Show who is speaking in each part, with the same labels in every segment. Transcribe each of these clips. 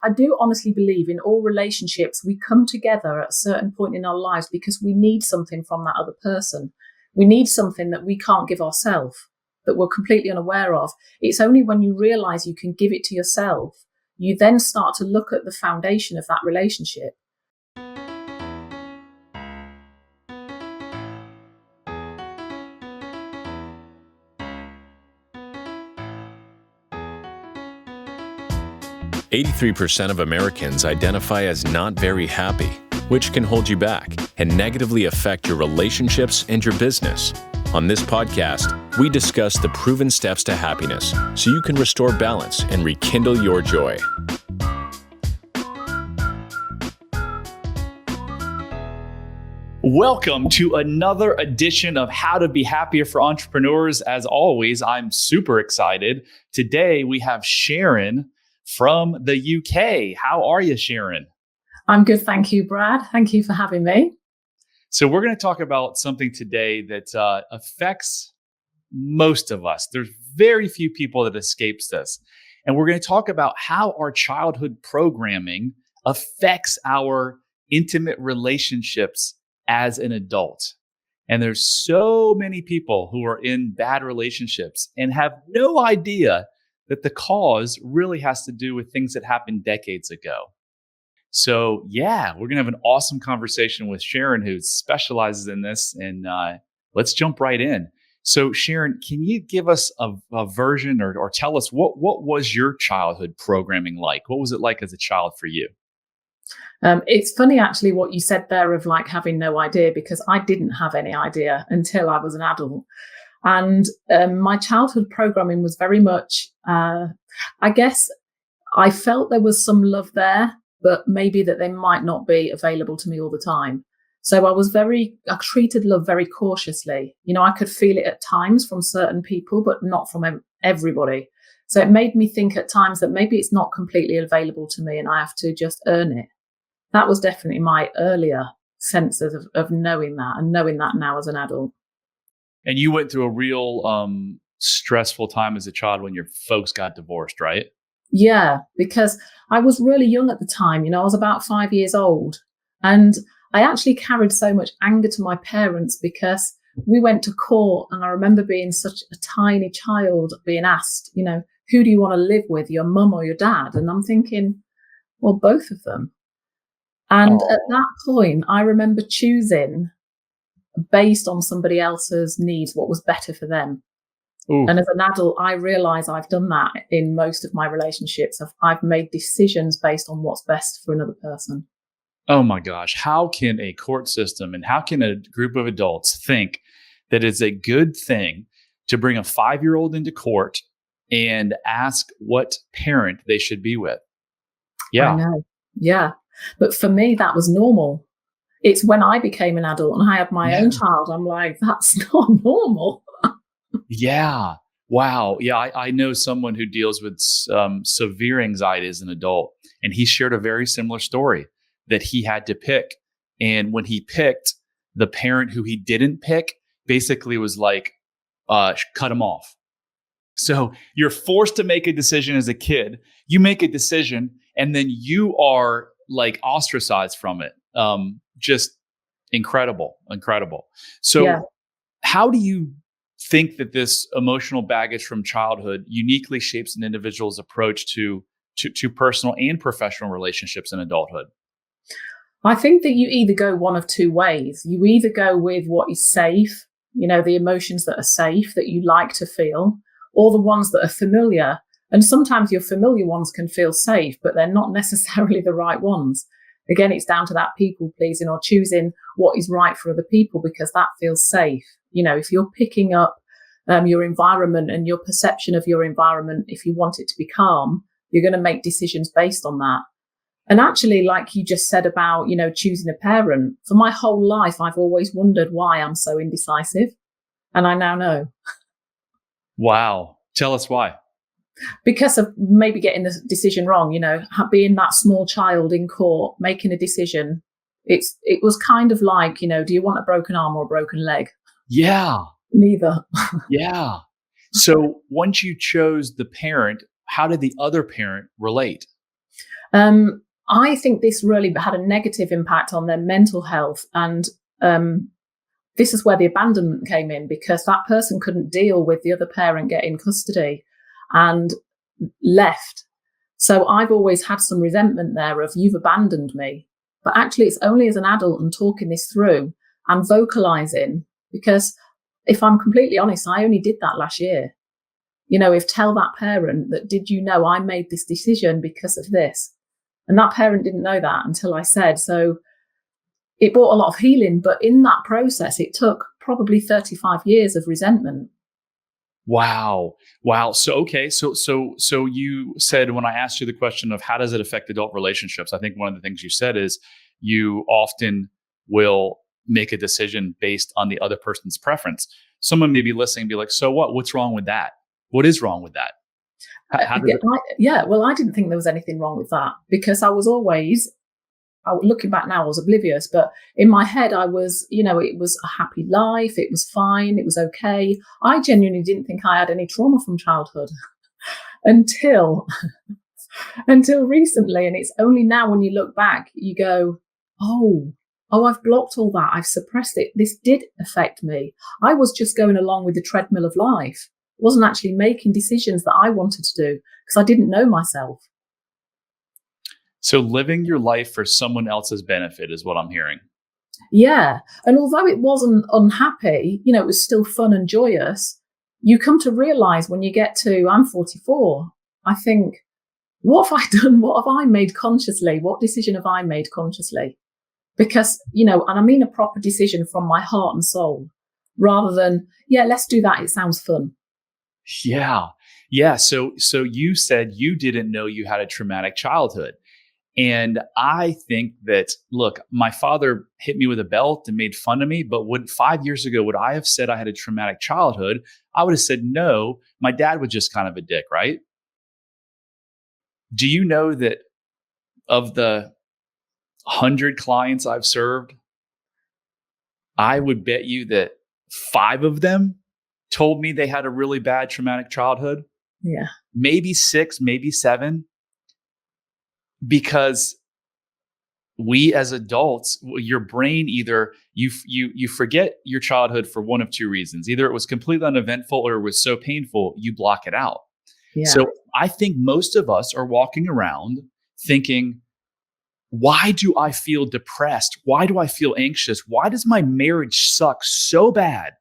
Speaker 1: I do honestly believe in all relationships, we come together at a certain point in our lives because we need something from that other person. We need something that we can't give ourselves, that we're completely unaware of. It's only when you realize you can give it to yourself, you then start to look at the foundation of that relationship.
Speaker 2: "83% of Americans identify as not very happy, which can hold you back and negatively affect your relationships and your business. On this podcast, we discuss the proven steps to happiness so you can restore balance and rekindle your joy."
Speaker 3: Welcome to another edition of How to Be Happier for Entrepreneurs. As always, I'm super excited. Today, we have Sharon from the UK. How are you, Sharon?
Speaker 1: I'm good, thank you, Brad. Thank you for having me.
Speaker 3: So we're going to talk about something today that affects most of us. There's very few people that escapes this. And we're going to talk about how our childhood programming affects our intimate relationships as an adult. And there's so many people who are in bad relationships and have no idea that the cause really has to do with things that happened decades ago. So yeah, we're going to have an awesome conversation with Sharon, who specializes in this. And let's jump right in. So Sharon, can you give us a version or tell us what was your childhood programming like? What was it like as a child for you?
Speaker 1: It's funny, actually, what you said there of like having no idea, because I didn't have any idea until I was an adult. And my childhood programming was very much, I guess I felt there was some love there, but maybe that they might not be available to me all the time. So I treated love very cautiously. You know, I could feel it at times from certain people, but not from everybody. So it made me think at times that maybe it's not completely available to me and I have to just earn it. That was definitely my earlier sense of knowing that, and knowing that now as an adult.
Speaker 3: And you went through a real stressful time as a child when your folks got divorced, right?
Speaker 1: Yeah, because I was really young at the time. You know, I was about 5 years old. And I actually carried so much anger to my parents because we went to court, and I remember being such a tiny child being asked, you know, who do you want to live with, your mum or your dad? And I'm thinking, well, both of them. And at that point, I remember choosing based on somebody else's needs, what was better for them. Ooh. And as an adult, I realize I've done that in most of my relationships. I've made decisions based on what's best for another person.
Speaker 3: Oh my gosh. How can a court system and how can a group of adults think that it's a good thing to bring a 5-year-old into court and ask what parent they should be with? Yeah.
Speaker 1: I know. Yeah. But for me, that was normal. It's when I became an adult and I had my own child, I'm like, that's not normal.
Speaker 3: Yeah. Wow. Yeah. I know someone who deals with severe anxiety as an adult, and he shared a very similar story that he had to pick. And when he picked, the parent who he didn't pick basically was like, cut him off. So you're forced to make a decision as a kid. You make a decision and then you are like ostracized from it. Just incredible. So how do you think that this emotional baggage from childhood uniquely shapes an individual's approach to personal and professional relationships in adulthood?
Speaker 1: I think that you either go one of two ways. You either go with what is safe, you know, the emotions that are safe, that you like to feel, or the ones that are familiar. And sometimes your familiar ones can feel safe, but they're not necessarily the right ones. Again, it's down to that people pleasing or choosing what is right for other people because that feels safe. You know, if you're picking up your environment and your perception of your environment, if you want it to be calm, you're going to make decisions based on that. And actually, like you just said about, you know, choosing a parent, for my whole life, I've always wondered why I'm so indecisive. And I now know.
Speaker 3: Wow. Tell us why.
Speaker 1: Because of maybe getting the decision wrong, you know, being that small child in court, making a decision. It was kind of like, you know, do you want a broken arm or a broken leg?
Speaker 3: Yeah.
Speaker 1: Neither.
Speaker 3: Yeah. So once you chose the parent, how did the other parent relate?
Speaker 1: I think this really had a negative impact on their mental health. And this is where the abandonment came in, because that person couldn't deal with the other parent getting custody and left. So I've always had some resentment there of, you've abandoned me. But actually, it's only as an adult and talking this through and vocalizing, because if I'm completely honest, I only did that last year. If tell that parent that, did you know I made this decision because of this? And that parent didn't know that until I said. So it brought a lot of healing. But in that process, it took probably 35 years of resentment.
Speaker 3: Wow. So, okay. So you said, when I asked you the question of how does it affect adult relationships, I think one of the things you said is you often will make a decision based on the other person's preference. Someone may be listening and be like, so what? What's wrong with that? What is wrong with that?
Speaker 1: Well, I didn't think there was anything wrong with that, because I was always, looking back now, I was oblivious, but in my head, I was, it was a happy life. It was fine. It was okay. I genuinely didn't think I had any trauma from childhood until recently. And it's only now when you look back, you go, oh, I've blocked all that. I've suppressed it. This did affect me. I was just going along with the treadmill of life. I wasn't actually making decisions that I wanted to do because I didn't know myself.
Speaker 3: So living your life for someone else's benefit is what I'm hearing.
Speaker 1: Yeah. And although it wasn't unhappy, it was still fun and joyous. You come to realize when you get to, I'm 44, I think, what have I done? What have I made consciously? What decision have I made consciously? Because, and I mean a proper decision from my heart and soul, rather than, let's do that. It sounds fun.
Speaker 3: Yeah. So you said you didn't know you had a traumatic childhood. And I think that, look, my father hit me with a belt and made fun of me. But 5 years ago, would I have said I had a traumatic childhood? I would have said no. My dad was just kind of a dick, right? Do you know that of the 100 clients I've served, I would bet you that 5 of them told me they had a really bad traumatic childhood?
Speaker 1: Yeah.
Speaker 3: Maybe 6, maybe 7. Because we as adults, your brain either you forget your childhood for one of 2 reasons. Either it was completely uneventful or it was so painful, you block it out.
Speaker 1: Yeah.
Speaker 3: So I think most of us are walking around thinking, why do I feel depressed? Why do I feel anxious? Why does my marriage suck so bad?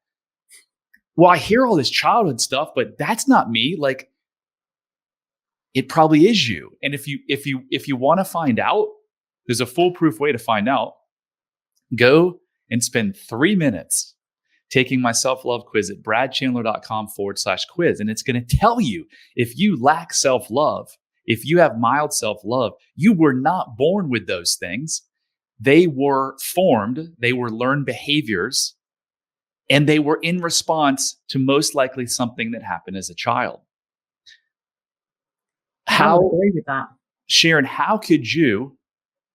Speaker 3: Well, I hear all this childhood stuff, but that's not me. Like, it probably is you. And if you want to find out, there's a foolproof way to find out. Go and spend 3 minutes taking my self-love quiz at bradchandler.com/quiz. And it's going to tell you if you lack self-love, if you have mild self-love, you were not born with those things. They were formed, they were learned behaviors, and they were in response to most likely something that happened as a child.
Speaker 1: I would agree with that.
Speaker 3: Sharon, how could you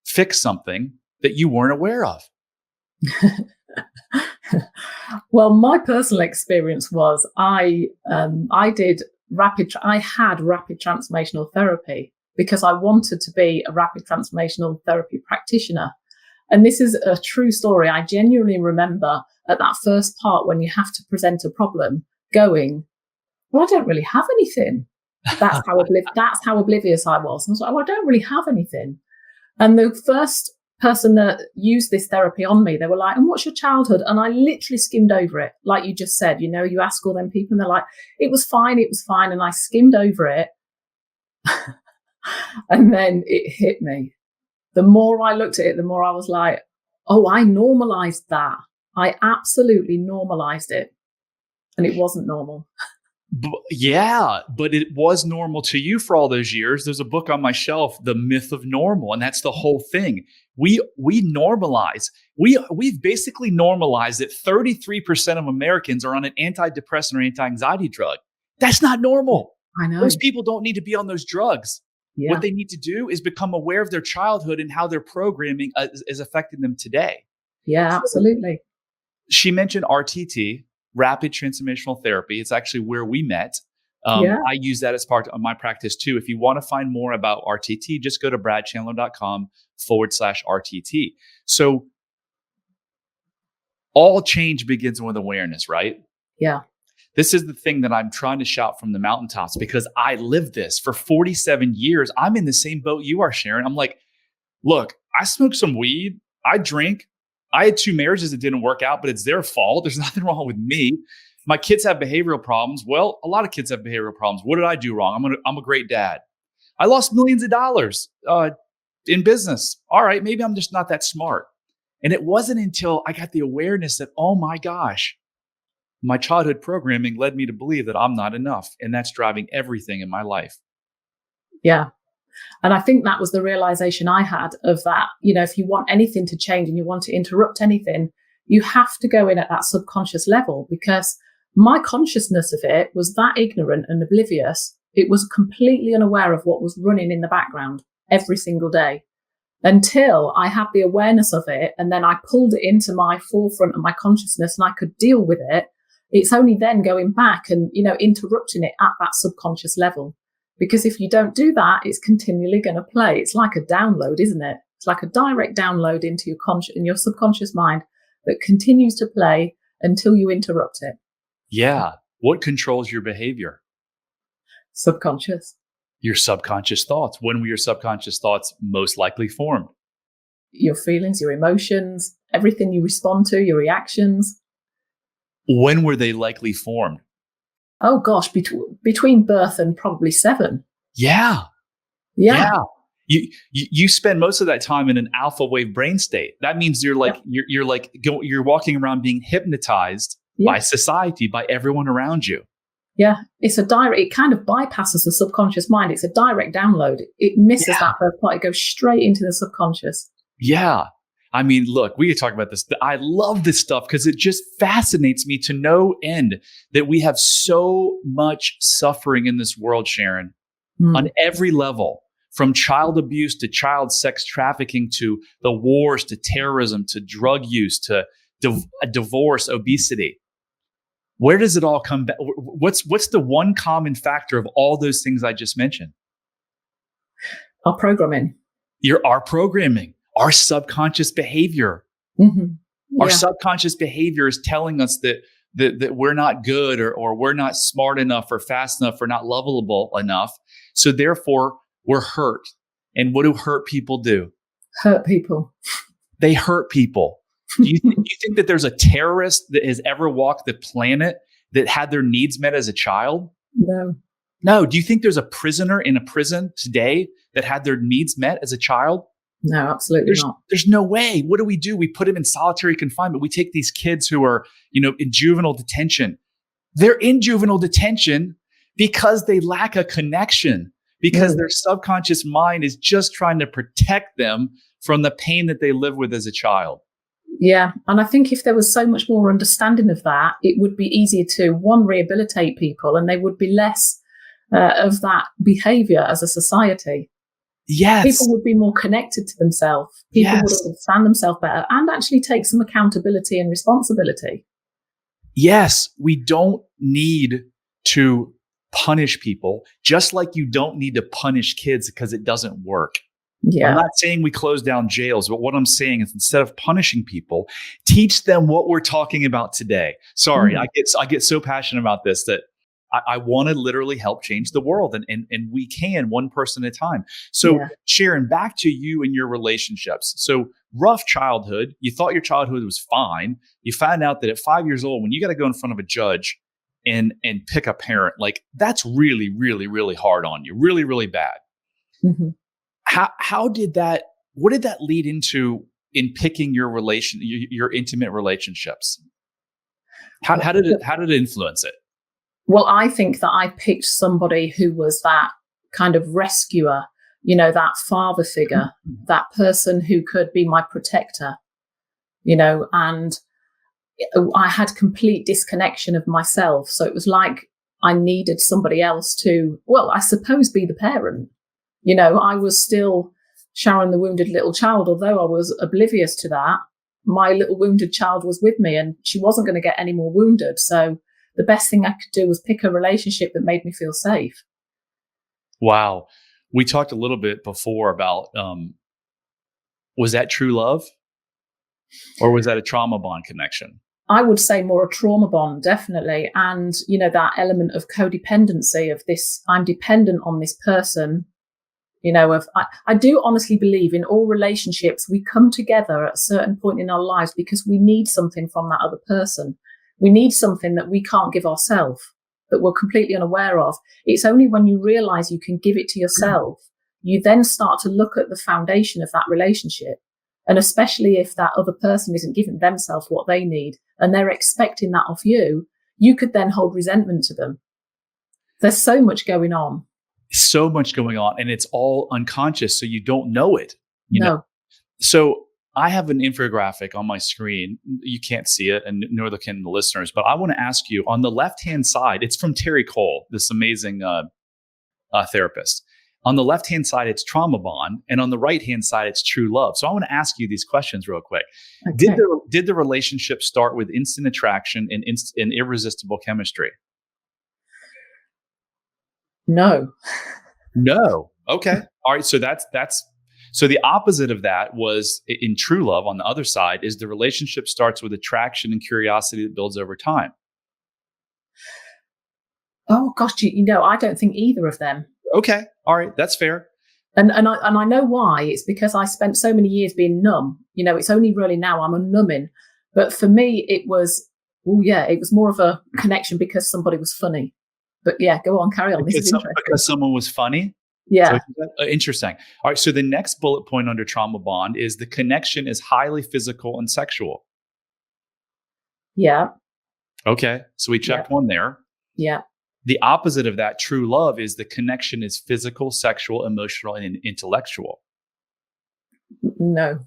Speaker 3: fix something that you weren't aware of?
Speaker 1: Well, my personal experience was I had rapid transformational therapy because I wanted to be a rapid transformational therapy practitioner. And this is a true story. I genuinely remember at that first part when you have to present a problem going, well, I don't really have anything. That's how oblivious I was. I was like, oh, I don't really have anything. And the first person that used this therapy on me, they were like, and what's your childhood? And I literally skimmed over it. Like you just said, you ask all them people and they're like, it was fine. And I skimmed over it. And then it hit me. The more I looked at it, the more I was like, oh, I normalized that. I absolutely normalized it. And it wasn't normal.
Speaker 3: But it was normal to you for all those years. There's a book on my shelf, The Myth of Normal, and that's the whole thing. We normalize. We've basically normalized that 33% of Americans are on an antidepressant or anti-anxiety drug. That's not normal.
Speaker 1: I know.
Speaker 3: Those people don't need to be on those drugs.
Speaker 1: Yeah.
Speaker 3: What they need to do is become aware of their childhood and how their programming is affecting them today.
Speaker 1: Yeah, absolutely.
Speaker 3: She mentioned RTT, Rapid Transformational Therapy. It's actually where we met.
Speaker 1: Yeah.
Speaker 3: I use that as part of my practice too. If you want to find more about RTT, just go to bradchandler.com/RTT. So all change begins with awareness, right?
Speaker 1: Yeah.
Speaker 3: This is the thing that I'm trying to shout from the mountaintops because I lived this for 47 years. I'm in the same boat you are, Sharon. I'm like, look, I smoke some weed. I drink. I had 2 marriages that didn't work out, but it's their fault. There's nothing wrong with me. My kids have behavioral problems. Well, a lot of kids have behavioral problems. What did I do wrong? I'm a great dad. I lost millions of dollars in business. All right, maybe I'm just not that smart. And it wasn't until I got the awareness that, oh my gosh, my childhood programming led me to believe that I'm not enough. And that's driving everything in my life.
Speaker 1: Yeah. And I think that was the realization I had of that. If you want anything to change and you want to interrupt anything, you have to go in at that subconscious level, because my consciousness of it was that ignorant and oblivious. It was completely unaware of what was running in the background every single day until I had the awareness of it. And then I pulled it into my forefront of my consciousness and I could deal with it. It's only then going back and, interrupting it at that subconscious level. Because if you don't do that, it's continually going to play. It's like a download, isn't it? It's like a direct download into your subconscious mind that continues to play until you interrupt it.
Speaker 3: Yeah. What controls your behavior?
Speaker 1: Subconscious.
Speaker 3: Your subconscious thoughts. When were your subconscious thoughts most likely formed?
Speaker 1: Your feelings, your emotions, everything you respond to, your reactions.
Speaker 3: When were they likely formed?
Speaker 1: Oh gosh, between birth and probably 7.
Speaker 3: Yeah. You spend most of that time in an alpha wave brain state. That means you're walking around being hypnotized by society, by everyone around you.
Speaker 1: Yeah, it kind of bypasses the subconscious mind. It's a direct download. It misses that first part. It goes straight into the subconscious.
Speaker 3: Yeah. I mean, look, we could talk about this. I love this stuff because it just fascinates me to no end that we have so much suffering in this world, Sharon, on every level, from child abuse to child sex trafficking to the wars to terrorism to drug use to divorce, obesity. Where does it all come back? What's the one common factor of all those things I just mentioned?
Speaker 1: Our programming.
Speaker 3: Our programming. Our subconscious behavior. Our subconscious behavior is telling us that we're not good or we're not smart enough or fast enough or not lovable enough. So therefore, we're hurt. And what do hurt people do?
Speaker 1: Hurt people.
Speaker 3: They hurt people. Do you think that there's a terrorist that has ever walked the planet that had their needs met as a child? No. Do you think there's a prisoner in a prison today that had their needs met as a child?
Speaker 1: No, absolutely not.
Speaker 3: There's no way. What do? We put them in solitary confinement. We take these kids who are, in juvenile detention. They're in juvenile detention because they lack a connection, because their subconscious mind is just trying to protect them from the pain that they live with as a child.
Speaker 1: Yeah. And I think if there was so much more understanding of that, it would be easier to, one, rehabilitate people, and they would be less of that behavior as a society.
Speaker 3: Yes.
Speaker 1: People would be more connected to themselves. People would understand themselves better and actually take some accountability and responsibility.
Speaker 3: Yes. We don't need to punish people, just like you don't need to punish kids because it doesn't work.
Speaker 1: Yeah.
Speaker 3: I'm not saying we close down jails, but what I'm saying is instead of punishing people, teach them what we're talking about today. Sorry, I get so passionate about this that I want to literally help change the world, and we can, one person at a time. So Sharon, back to you and your relationships. So rough childhood, you thought your childhood was fine. You found out that at 5 years old, when you got to go in front of a judge and pick a parent, like that's really, really, really hard on you, really, really bad.
Speaker 1: Mm-hmm.
Speaker 3: What did that lead into in picking your intimate relationships? How did it influence it?
Speaker 1: Well, I think that I picked somebody who was that kind of rescuer, that father figure, that person who could be my protector, and I had complete disconnection of myself. So it was like I needed somebody else to, well, I suppose, be the parent. I was still Sharon, the wounded little child, although I was oblivious to that. My little wounded child was with me and she wasn't going to get any more wounded. So the best thing I could do was pick a relationship that made me feel safe.
Speaker 3: Wow. We talked a little bit before about, was that true love or was that a trauma bond connection?
Speaker 1: I would say more a trauma bond, definitely. And, that element of codependency of this, I'm dependent on this person, I do honestly believe in all relationships, we come together at a certain point in our lives because we need something from that other person. We need something that we can't give ourselves, that we're completely unaware of. It's only when you realize you can give it to yourself, you then start to look at the foundation of that relationship. And especially if that other person isn't giving themselves what they need and they're expecting that of you, you could then hold resentment to them. There's so much going on.
Speaker 3: So much going on, and it's all unconscious, so you don't know it.
Speaker 1: No.
Speaker 3: So I have an infographic on my screen. You can't see it, and nor can the listeners. But I want to ask you, on the left-hand side, it's from Terry Cole, this amazing therapist. On the left-hand side, it's trauma bond, and on the right-hand side, it's true love. So I want to ask you these questions real quick. Okay. Did the relationship start with instant attraction and irresistible chemistry?
Speaker 1: No.
Speaker 3: No. Okay. All right. So so the opposite of that was in true love. On the other side is the relationship starts with attraction and curiosity that builds over time.
Speaker 1: Oh gosh, I don't think either of them.
Speaker 3: Okay. All right. That's fair.
Speaker 1: And I know why. It's because I spent so many years being numb. It's only really now I'm unnumbing. But for me, it was more of a connection because somebody was funny. But yeah, go on, carry on. This is interesting.
Speaker 3: Because someone was funny?
Speaker 1: Yeah.
Speaker 3: So, interesting. All right. So the next bullet point under trauma bond is the connection is highly physical and sexual.
Speaker 1: Yeah.
Speaker 3: Okay. So we checked one there.
Speaker 1: Yeah.
Speaker 3: The opposite of that, true love, is the connection is physical, sexual, emotional, and intellectual.
Speaker 1: No.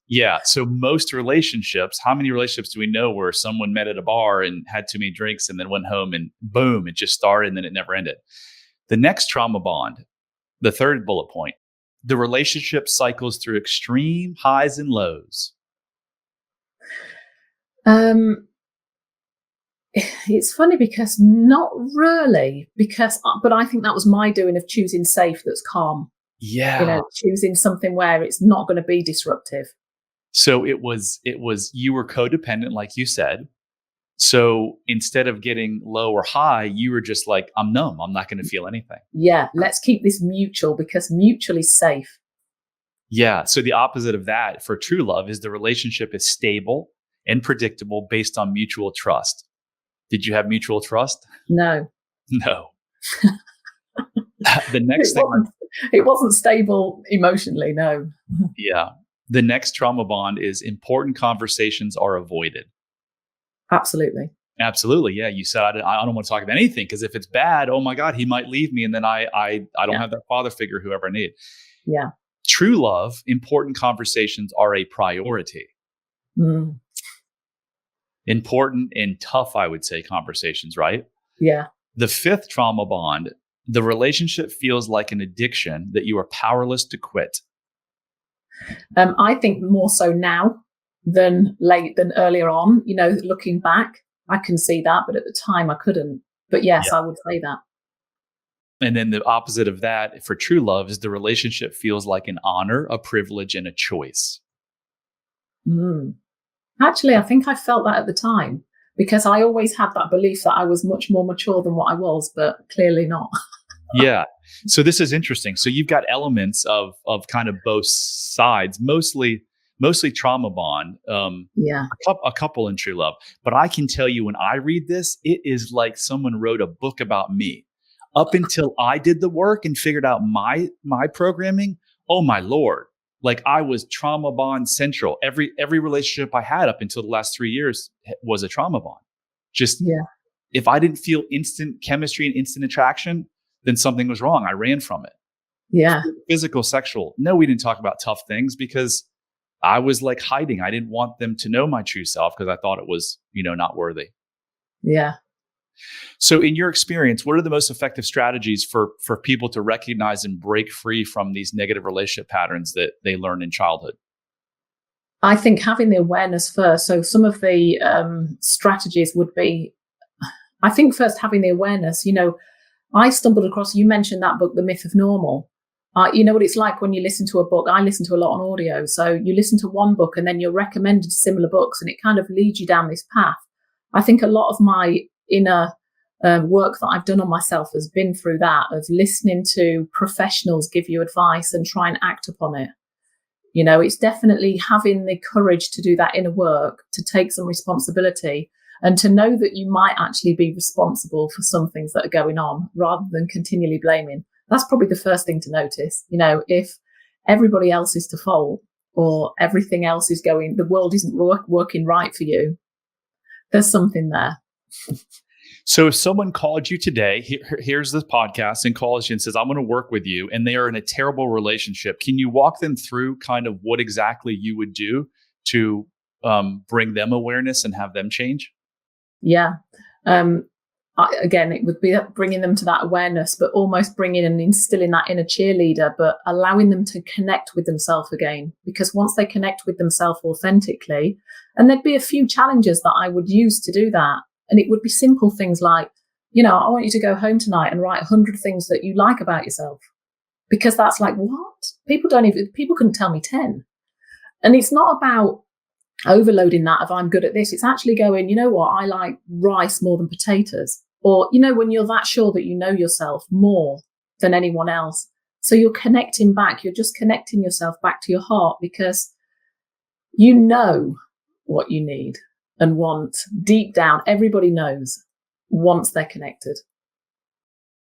Speaker 3: Yeah. So most relationships, how many relationships do we know where someone met at a bar and had too many drinks and then went home and boom, it just started and then it never ended? The next trauma bond, the third bullet point, the relationship cycles through extreme highs and lows.
Speaker 1: It's funny because not really, but I think that was my doing of choosing safe that's calm.
Speaker 3: Yeah.
Speaker 1: Choosing something where it's not going to be disruptive.
Speaker 3: So it was you were codependent, like you said. So instead of getting low or high, you were just like, I'm numb. I'm not going to feel anything.
Speaker 1: Yeah. Let's keep this mutual because mutual is safe.
Speaker 3: Yeah. So the opposite of that for true love is the relationship is stable and predictable based on mutual trust. Did you have mutual trust?
Speaker 1: No.
Speaker 3: No. The next thing.
Speaker 1: It wasn't stable emotionally, no.
Speaker 3: Yeah. The next trauma bond is important conversations are avoided.
Speaker 1: Absolutely.
Speaker 3: Absolutely. Yeah. You said, I don't want to talk about anything because if it's bad, oh my God, he might leave me. And then I don't have that father figure, whoever I need.
Speaker 1: Yeah.
Speaker 3: True love, important conversations are a priority.
Speaker 1: Mm.
Speaker 3: Important and tough, I would say, conversations, right?
Speaker 1: Yeah.
Speaker 3: The fifth trauma bond, the relationship feels like an addiction that you are powerless to quit.
Speaker 1: I think more so now than earlier on. Looking back, I can see that, but at the time I couldn't. But yes, I would say that.
Speaker 3: And then the opposite of that for true love is the relationship feels like an honor, a privilege, and a choice.
Speaker 1: Mm. Actually, I think I felt that at the time because I always had that belief that I was much more mature than what I was, but clearly not.
Speaker 3: Yeah. So this is interesting. So you've got elements of kind of both sides, mostly trauma bond. A couple in true love. But I can tell you when I read this, it is like someone wrote a book about me. Up until I did the work and figured out my programming. Oh my Lord. Like I was trauma bond central. Every relationship I had up until the last 3 years was a trauma bond. If I didn't feel instant chemistry and instant attraction, then something was wrong. I ran from it.
Speaker 1: Yeah.
Speaker 3: Physical, sexual. No, we didn't talk about tough things because I was like hiding. I didn't want them to know my true self because I thought it was, not worthy.
Speaker 1: Yeah.
Speaker 3: So in your experience, what are the most effective strategies for people to recognize and break free from these negative relationship patterns that they learn in childhood?
Speaker 1: I think having the awareness first. So some of the strategies would be I think first having the awareness, I stumbled across, you mentioned that book, The Myth of Normal. You know what it's like when you listen to a book. I listen to a lot on audio. So you listen to one book and then you're recommended similar books and it kind of leads you down this path. I think a lot of my inner work that I've done on myself has been through that, of listening to professionals give you advice and try and act upon it. It's definitely having the courage to do that inner work, to take some responsibility and to know that you might actually be responsible for some things that are going on rather than continually blaming. That's probably the first thing to notice. If everybody else is to fault or everything else is the world isn't working right for you, there's something there.
Speaker 3: So if someone called you today, here's this podcast and calls you and says, I'm going to work with you, and they are in a terrible relationship, can you walk them through kind of what exactly you would do to bring them awareness and have them change?
Speaker 1: Yeah. Again, it would be bringing them to that awareness, but almost bringing and instilling that inner cheerleader, but allowing them to connect with themselves again. Because once they connect with themselves authentically, and there'd be a few challenges that I would use to do that. And it would be simple things like, I want you to go home tonight and write 100 things that you like about yourself. Because that's like, what? People couldn't tell me 10. And it's not about overloading that of I'm good at this. It's actually going, you know what? I like rice more than potatoes. Or, when you're that sure that you know yourself more than anyone else. So you're connecting back. You're just connecting yourself back to your heart because you know what you need and want deep down. Everybody knows once they're connected.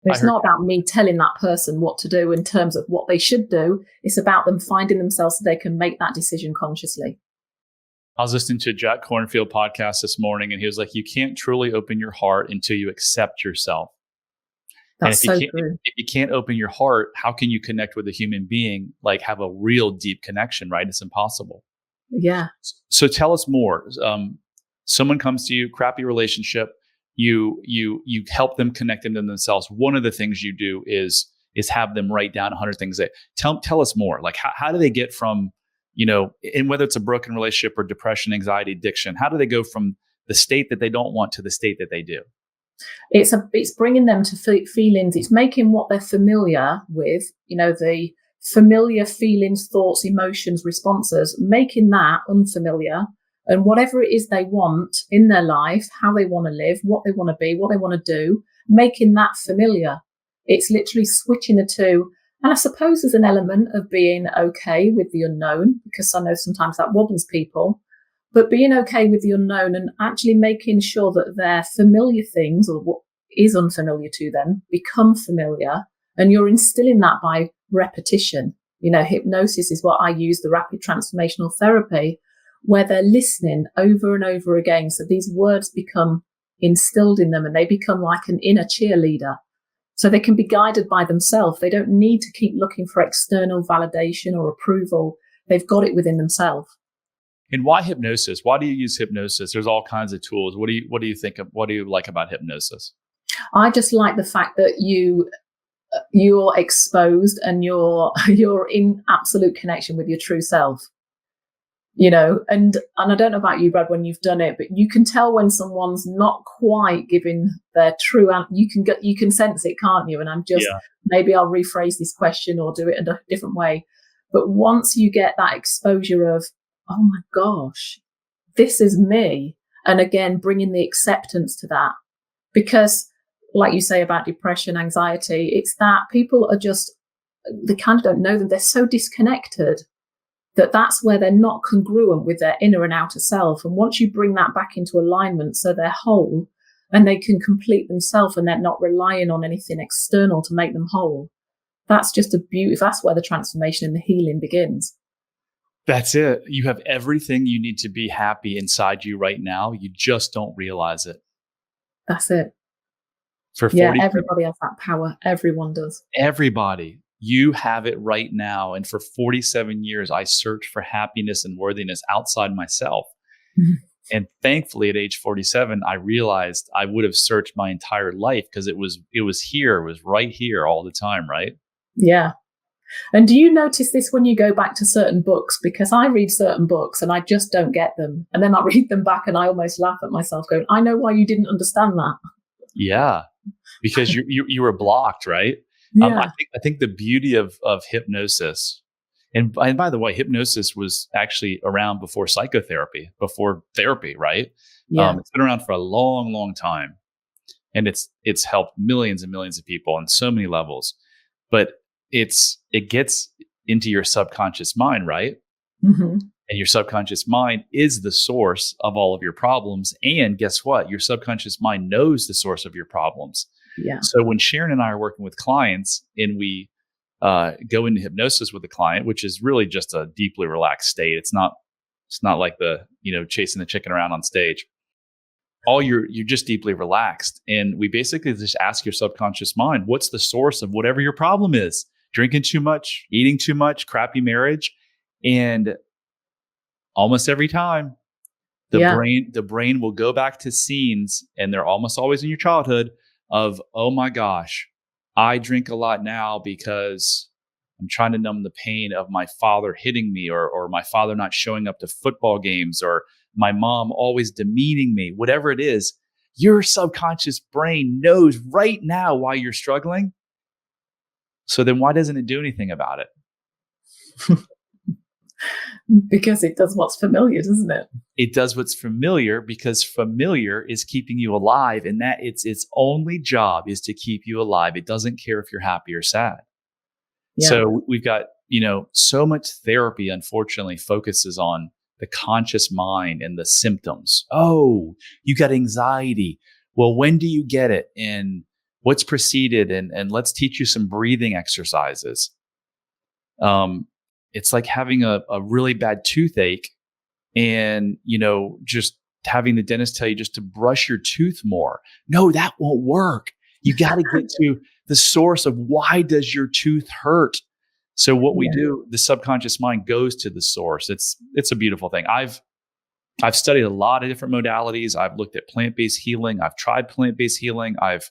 Speaker 1: It's not about me telling that person what to do in terms of what they should do. It's about them finding themselves so they can make that decision consciously.
Speaker 3: I was listening to a Jack Kornfield podcast this morning, and he was like, you can't truly open your heart until you accept yourself.
Speaker 1: That's
Speaker 3: and
Speaker 1: so true.
Speaker 3: If you can't open your heart, how can you connect with a human being, like have a real deep connection, right? It's impossible.
Speaker 1: Yeah.
Speaker 3: So tell us more. Someone comes to you, crappy relationship, you help them connect them to themselves. One of the things you do is have them write down 100 things. Tell us more. Like how do they get from, and whether it's a broken relationship or depression, anxiety, addiction, how do they go from the state that they don't want to the state that they do?
Speaker 1: It's bringing them to feelings. It's making what they're familiar with, the familiar feelings, thoughts, emotions, responses, making that unfamiliar, and whatever it is they want in their life, how they want to live, what they want to be, what they want to do, making that familiar. It's literally switching the two. And I suppose there's an element of being okay with the unknown, because I know sometimes that wobbles people, but being okay with the unknown and actually making sure that their familiar things or what is unfamiliar to them become familiar. And you're instilling that by repetition. Hypnosis is what I use, the rapid transformational therapy, where they're listening over and over again. So these words become instilled in them and they become like an inner cheerleader. So they can be guided by themselves. They don't need to keep looking for external validation or approval. They've got it within themselves.
Speaker 3: And why hypnosis? Why do you use hypnosis? There's all kinds of tools. What do you think of? What do you like about hypnosis?
Speaker 1: I just like the fact that you're exposed and you're in absolute connection with your true self. And I don't know about you, Brad, when you've done it, but you can tell when someone's not quite giving their true, you can sense it, can't you? And maybe I'll rephrase this question or do it in a different way. But once you get that exposure of, oh my gosh, this is me. And again, bringing the acceptance to that, because like you say about depression, anxiety, it's that people are they kind of don't know them. They're so disconnected that's where they're not congruent with their inner and outer self. And once you bring that back into alignment, so they're whole and they can complete themselves and they're not relying on anything external to make them whole, that's just a beauty. That's where the transformation and the healing begins.
Speaker 3: That's it. You have everything you need to be happy inside you right now. You just don't realize it.
Speaker 1: That's it. Everybody has that power. Everyone does.
Speaker 3: Everybody. You have it right now. And for 47 years, I searched for happiness and worthiness outside myself. Mm-hmm. And thankfully, at age 47, I realized I would have searched my entire life because it was here. It was right here all the time, right?
Speaker 1: Yeah. And do you notice this when you go back to certain books? Because I read certain books and I just don't get them. And then I read them back and I almost laugh at myself going, I know why you didn't understand that.
Speaker 3: Yeah, because you were blocked, right?
Speaker 1: Yeah.
Speaker 3: I think the beauty of hypnosis, and by the way, hypnosis was actually around before psychotherapy, before therapy, right?
Speaker 1: Yeah.
Speaker 3: It's been around for a long, long time, and it's helped millions and millions of people on so many levels. But it gets into your subconscious mind, right?
Speaker 1: Mm-hmm.
Speaker 3: And your subconscious mind is the source of all of your problems. And guess what? Your subconscious mind knows the source of your problems.
Speaker 1: Yeah.
Speaker 3: So when Sharon and I are working with clients and we go into hypnosis with the client, which is really just a deeply relaxed state. It's not like the, chasing the chicken around on stage. You're just deeply relaxed. And we basically just ask your subconscious mind, what's the source of whatever your problem is? Drinking too much, eating too much, crappy marriage. And almost every time the brain will go back to scenes, and they're almost always in your childhood, of, oh my gosh, I drink a lot now because I'm trying to numb the pain of my father hitting me, or my father not showing up to football games, or my mom always demeaning me. Whatever it is, your subconscious brain knows right now why you're struggling. So then why doesn't it do anything about it?
Speaker 1: Because it does what's familiar, doesn't it?
Speaker 3: It does what's familiar, because familiar is keeping you alive, and that its only job is to keep you alive. It doesn't care if you're happy or sad.
Speaker 1: Yeah.
Speaker 3: So we've got, so much therapy, unfortunately, focuses on the conscious mind and the symptoms. Oh, you got anxiety. Well, when do you get it? And what's preceded? And let's teach you some breathing exercises. It's like having a really bad toothache and, just having the dentist tell you just to brush your tooth more. No, that won't work. You got to get to the source of why does your tooth hurt? So what we do, the subconscious mind goes to the source. It's a beautiful thing. I've studied a lot of different modalities. I've looked at plant-based healing. I've tried plant-based healing. I've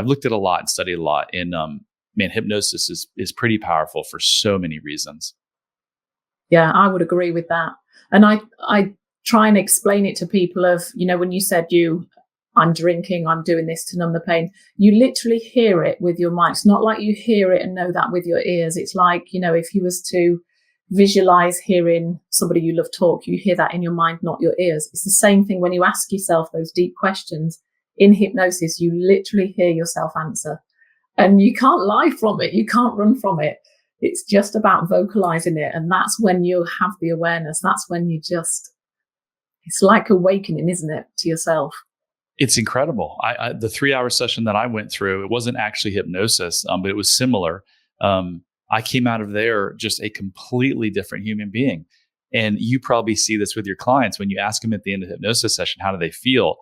Speaker 3: looked at a lot and studied a lot. And man, hypnosis is pretty powerful for so many reasons.
Speaker 1: Yeah, I would agree with that. And I try and explain it to people of, when you said I'm drinking, I'm doing this to numb the pain, you literally hear it with your mind. It's not like you hear it and know that with your ears. It's like, if you was to visualize hearing somebody you love talk, you hear that in your mind, not your ears. It's the same thing when you ask yourself those deep questions in hypnosis. You literally hear yourself answer. And you can't lie from it. You can't run from it. It's just about vocalizing it. And that's when you have the awareness. That's when it's like awakening, isn't it, to yourself?
Speaker 3: It's incredible. The 3-hour session that I went through, it wasn't actually hypnosis, but it was similar. I came out of there just a completely different human being. And you probably see this with your clients when you ask them at the end of the hypnosis session, how do they feel?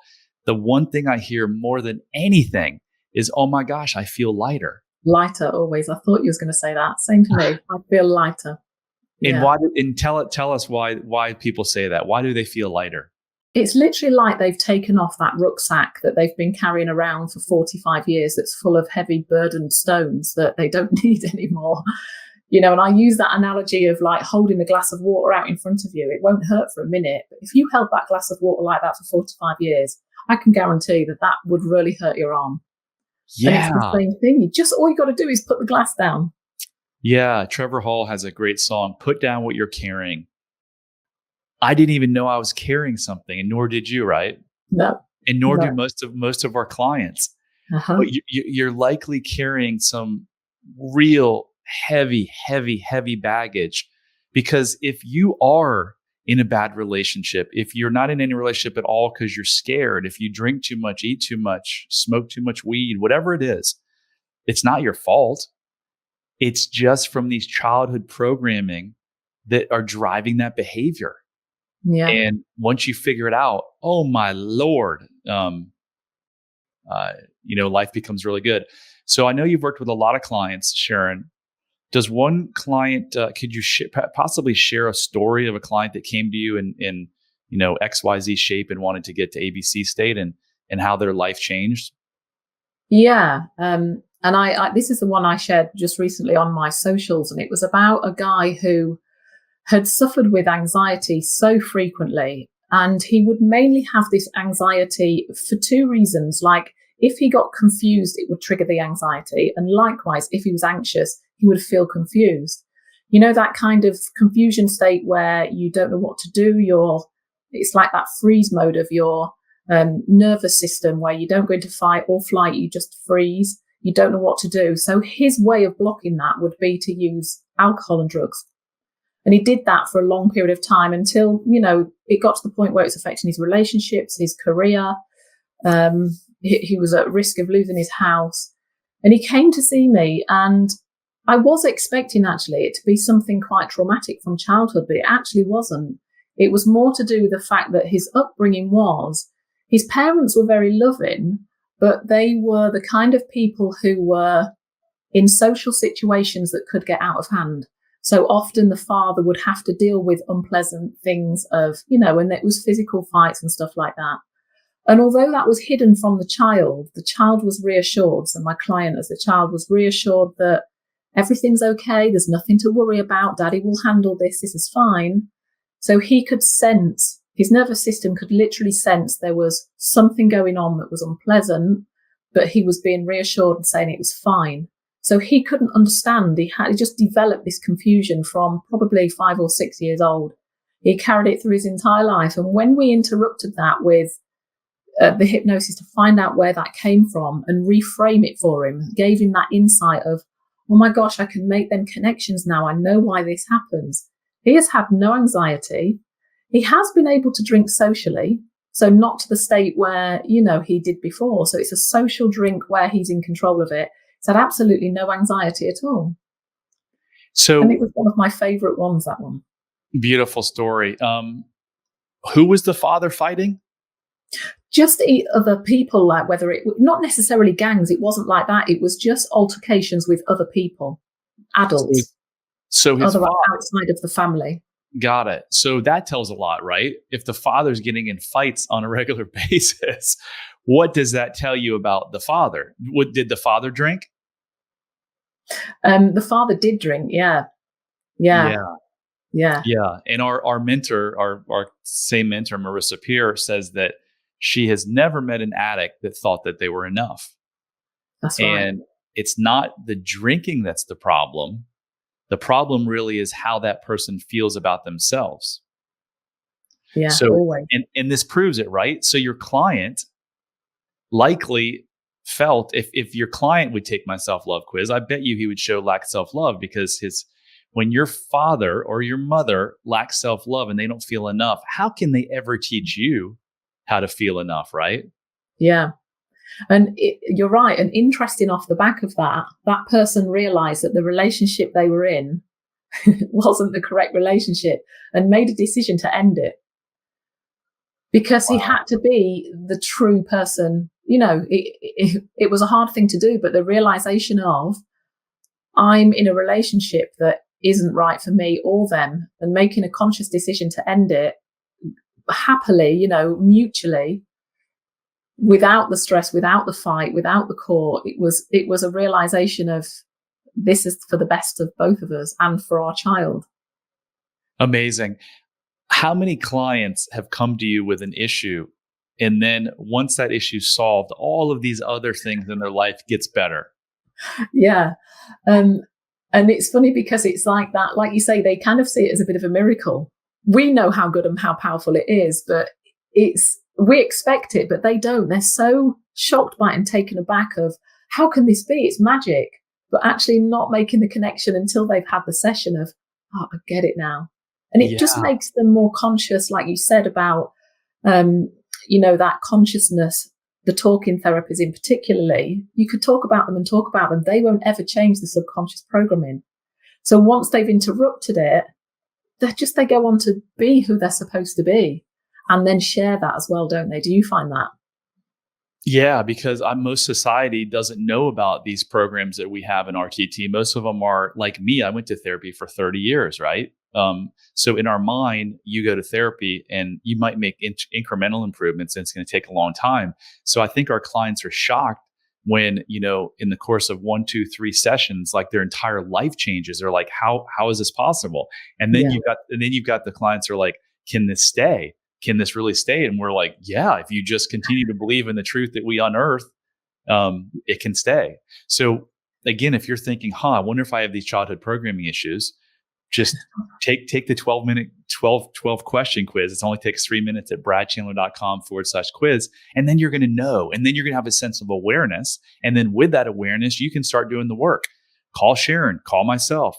Speaker 3: The one thing I hear more than anything is, oh my gosh, I feel lighter.
Speaker 1: Lighter, always. I thought you was going to say that. Same to me. I feel lighter.
Speaker 3: And tell us why people say that. Why do they feel lighter?
Speaker 1: It's literally like they've taken off that rucksack that they've been carrying around for 45 years that's full of heavy burdened stones that they don't need anymore. And I use that analogy of like holding a glass of water out in front of you. It won't hurt for a minute, but if you held that glass of water like that for 45 years, I can guarantee that would really hurt your arm.
Speaker 3: Yeah.
Speaker 1: And it's the same thing. All you got to do is put the glass down.
Speaker 3: Yeah. Trevor Hall has a great song, Put Down What You're Carrying. I didn't even know I was carrying something, and nor did you, right?
Speaker 1: No.
Speaker 3: And nor do most of our clients.
Speaker 1: Uh-huh.
Speaker 3: But you're likely carrying some real heavy baggage, because if you are in a bad relationship, if you're not in any relationship at all because you're scared, if you drink too much, eat too much, smoke too much weed, whatever it is, it's not your fault. It's just from these childhood programming that are driving that behavior.
Speaker 1: Yeah.
Speaker 3: And once you figure it out, oh my Lord, life becomes really good. So I know you've worked with a lot of clients, Sharon. Does one client, could you possibly share a story of a client that came to you in XYZ shape and wanted to get to ABC state and how their life changed?
Speaker 1: Yeah. And I this is the one I shared just recently on my socials, and it was about a guy who had suffered with anxiety so frequently And he would mainly have this anxiety for two reasons. Like, if he got confused, it would trigger the anxiety. And likewise, if he was anxious, he would feel confused. You know, that kind of confusion state where you don't know what to do. It's like that freeze mode of your nervous system where you don't go into fight or flight, you just freeze. You don't know what to do. So his way of blocking that would be to use alcohol and drugs. And he did that for a long period of time until, you know, it got to the point where it's affecting his relationships, his career. He was at risk of losing his house. And he came to see me, and I was expecting actually it to be something quite traumatic from childhood, but it actually wasn't. It was more to do with the fact that his upbringing was, his parents were very loving, but they were the kind of people who were in social situations that could get out of hand. So often the father would have to deal with unpleasant things of, you know, and it was physical fights and stuff like that. And although that was hidden from the child was reassured. So my client as a child was reassured that everything's okay. There's nothing to worry about. Daddy will handle this. This is fine. So he could sense, his nervous system could literally sense there was something going on that was unpleasant, but he was being reassured and saying it was fine. So he couldn't understand. He just developed this confusion from probably 5 or 6 years old. He carried it through his entire life. And when we interrupted that with the hypnosis to find out where that came from and reframe it for him, gave him that insight of, oh my gosh, I can make them connections now. I know why this happens. He has had no anxiety. He has been able to drink socially. So not to the state where, you know, he did before. So it's a social drink where he's in control of it. He's had absolutely no anxiety at all. And it was one of my favorite ones, that one.
Speaker 3: Beautiful story. Who was the father fighting?
Speaker 1: Just other people, like whether it, not necessarily gangs, it wasn't like that. It was just altercations with other people, adults.
Speaker 3: So his
Speaker 1: other
Speaker 3: father,
Speaker 1: outside of the family.
Speaker 3: Got it. So that tells a lot, right? If the father's getting in fights on a regular basis, what does that tell you about the father? Did the father drink?
Speaker 1: The father did drink. Yeah. And
Speaker 3: our mentor, our same mentor, Marissa Peer, says that she has never met an addict that thought that they were enough.
Speaker 1: That's right.
Speaker 3: And it's not the drinking that's the problem. The problem really is how that person feels about themselves.
Speaker 1: Yeah,
Speaker 3: so,
Speaker 1: always.
Speaker 3: And this proves it, right? So your client likely felt, if your client would take my self-love quiz, I bet you he would show lack of self-love, because when your father or your mother lacks self-love and they don't feel enough, how can they ever teach you how to feel enough, right?
Speaker 1: Yeah. And you're right. And interesting, off the back of that person realized that the relationship they were in wasn't the correct relationship and made a decision to end it. Because he had to be the true person. You know, it was a hard thing to do, but the realization of, I'm in a relationship that isn't right for me or them, and making a conscious decision to end it happily, you know, mutually, without the stress, without the fight, without the court. It was a realization of, this is for the best of both of us and for our child.
Speaker 3: Amazing. How many clients have come to you with an issue, and then once that issue's solved, all of these other things in their life gets better?
Speaker 1: Yeah. And it's funny because it's like that, like you say, they kind of see it as a bit of a miracle. We know how good and how powerful it is, but we expect it, but they don't. They're so shocked by it and taken aback of, how can this be? It's magic. But actually not making the connection until they've had the session of, oh, I get it now. And it just makes them more conscious, like you said, about, you know, that consciousness. The talking therapies in particularly, you could talk about them. They won't ever change the subconscious programming. So once they've interrupted it, they go on to be who they're supposed to be, and then share that as well, don't they? Do you find that?
Speaker 3: Yeah, because most society doesn't know about these programs that we have in RTT. Most of them are like me. I went to therapy for 30 years, right? So in our mind, you go to therapy and you might make incremental improvements, and it's going to take a long time. So I think our clients are shocked when, you know, in the course of 1, 2, 3 sessions, like their entire life changes. They're like, how is this possible? And then you've got the clients who are like, can this stay? can this really stay? And we're like, yeah, if you just continue to believe in the truth that we unearth, it can stay. So again, if you're thinking, I wonder if I have these childhood programming issues, just take the 12 question quiz. It only takes 3 minutes at bradchandler.com/quiz. And then you're going to know, and then you're going to have a sense of awareness. And then with that awareness, you can start doing the work. Call Sharon, call myself,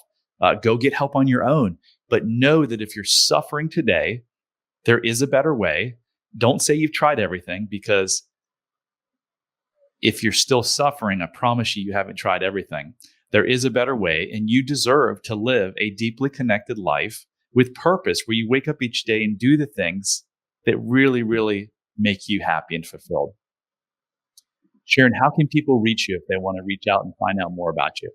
Speaker 3: go get help on your own. But know that if you're suffering today, there is a better way. Don't say you've tried everything, because if you're still suffering, I promise you haven't tried everything. There is a better way, and you deserve to live a deeply connected life with purpose, where you wake up each day and do the things that really, really make you happy and fulfilled. Sharon, how can people reach you if they want to reach out and find out more about you?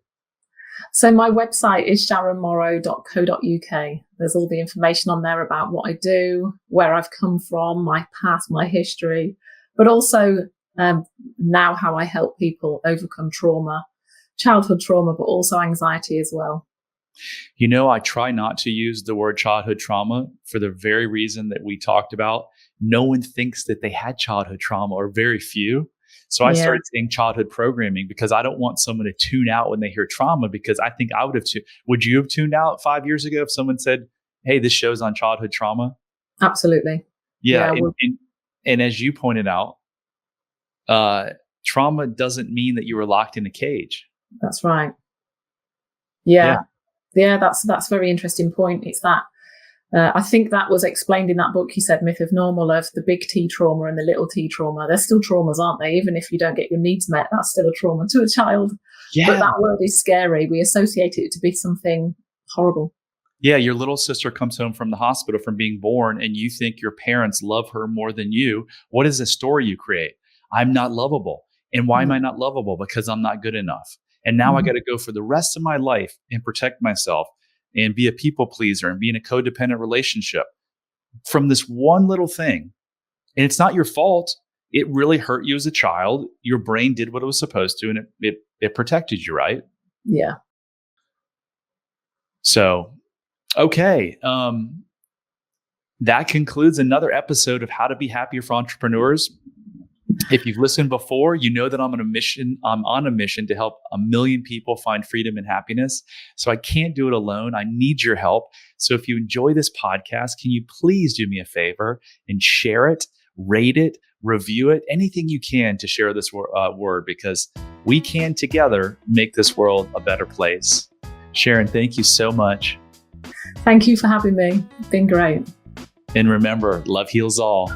Speaker 1: So my website is sharonmorrow.co.uk. There's all the information on there about what I do, where I've come from, my past, my history, but also now how I help people overcome trauma, childhood trauma, but also anxiety as well.
Speaker 3: You know, I try not to use the word childhood trauma for the very reason that we talked about. No one thinks that they had childhood trauma, or very few. So I started saying childhood programming, because I don't want someone to tune out when they hear trauma, because I think I would have would you have tuned out 5 years ago if someone said, hey, this show's on childhood trauma?
Speaker 1: Absolutely.
Speaker 3: Yeah. And as you pointed out, trauma doesn't mean that you were locked in a cage.
Speaker 1: That's right. Yeah, that's a very interesting point. It's that I think that was explained in that book you said, Myth of Normal, of the big T trauma and the little t trauma. They're still traumas, aren't they? Even if you don't get your needs met, that's still a trauma to a child. Yeah. But that word is scary. We associate it to be something horrible.
Speaker 3: Yeah, your little sister comes home from the hospital from being born, and you think your parents love her more than you. What is the story you create? I'm not lovable. And why am I not lovable? Because I'm not good enough. And now I got to go for the rest of my life and protect myself and be a people pleaser and be in a codependent relationship from this one little thing. And it's not your fault. It really hurt you as a child. Your brain did what it was supposed to, and it protected you, right?
Speaker 1: Yeah.
Speaker 3: So, okay. That concludes another episode of How to Be Happier for Entrepreneurs. If you've listened before, you know that I'm on a mission. I'm on a mission to help 1 million people find freedom and happiness. So I can't do it alone. I need your help. So if you enjoy this podcast, can you please do me a favor and share it, rate it, review it, anything you can to share this word, because we can together make this world a better place. Sharon, thank you so much.
Speaker 1: Thank you for having me. It's been great.
Speaker 3: And remember, love heals all.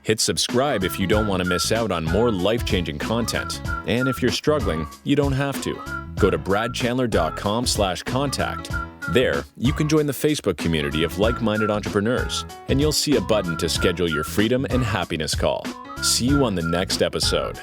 Speaker 2: Hit subscribe if you don't want to miss out on more life-changing content. And if you're struggling, you don't have to. Go to bradchandler.com/contact. There, you can join the Facebook community of like-minded entrepreneurs, and you'll see a button to schedule your freedom and happiness call. See you on the next episode.